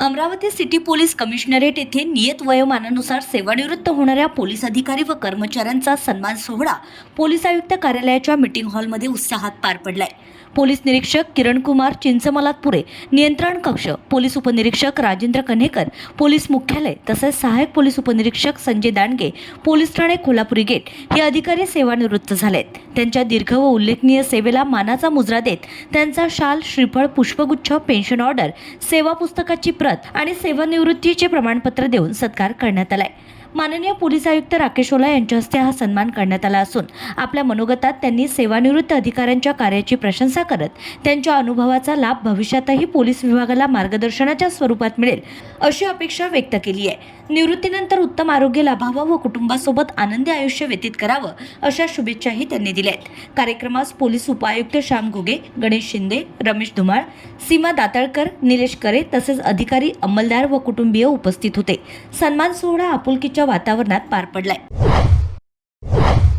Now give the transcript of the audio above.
Amravati city police commissionerate येथे नियत वयोमानानुसार सेवानिवृत्त होणाऱ्या पोलीस अधिकारी व कर्मचाऱ्यांचा सन्मान सोहळा पोलीस आयुक्त कार्यालयाच्या मीटिंग हॉलमध्ये उत्साहात पार पडलाय। पोलीस निरीक्षक किरण कुमार चिंचमलातपुरे, नियंत्रण कक्ष, पोलीस उपनिरीक्षक राजेंद्र कन्हेकर, पोलीस मुख्यालय तसेच सहाय्यक पोलीस उपनिरीक्षक संजय दांडगे, पोलीस ठाणे कोल्हापुरी गेट हे अधिकारी सेवानिवृत्त झालेत। त्यांच्या दीर्घ व उल्लेखनीय सेवेला मानाचा मुजरा देत त्यांचा शाल, श्रीफळ, पुष्पगुच्छ, पेन्शन ऑर्डर, सेवा पुस्तकाची प्रत आणि सेवानिवृत्तीचे प्रमाणपत्र देऊन सत्कार करण्यात आलाय। माननीय पोलीस आयुक्त राकेश ओला यांच्या हस्ते हा सन्मान करण्यात आला असून आपल्या मनोगतात त्यांनी सेवानिवृत्त अधिकाऱ्यांच्या कार्याची प्रशंसा करत त्यांच्या अनुभवाचा लाभ भविष्यातही पोलीस विभागाला मार्गदर्शनाच्या स्वरूपात मिळेल अशी अपेक्षा व्यक्त केली आहे। निवृत्तीनंतर उत्तम आरोग्य लाभावं व कुटुंबासोबत आनंदी आयुष्य व्यतीत करावं अशा शुभेच्छाही त्यांनी दिल्या आहेत। कार्यक्रमास पोलीस उपायुक्त श्याम घुगे, गणेश शिंदे, रमेश धुमाळ, सीमा दाताळकर, निलेश करे तसेच अधिकारी, अंमलदार व कुटुंबीय उपस्थित होते। सन्मान सोहळा आपुलकीच्या वातावरणात पार पडलाय।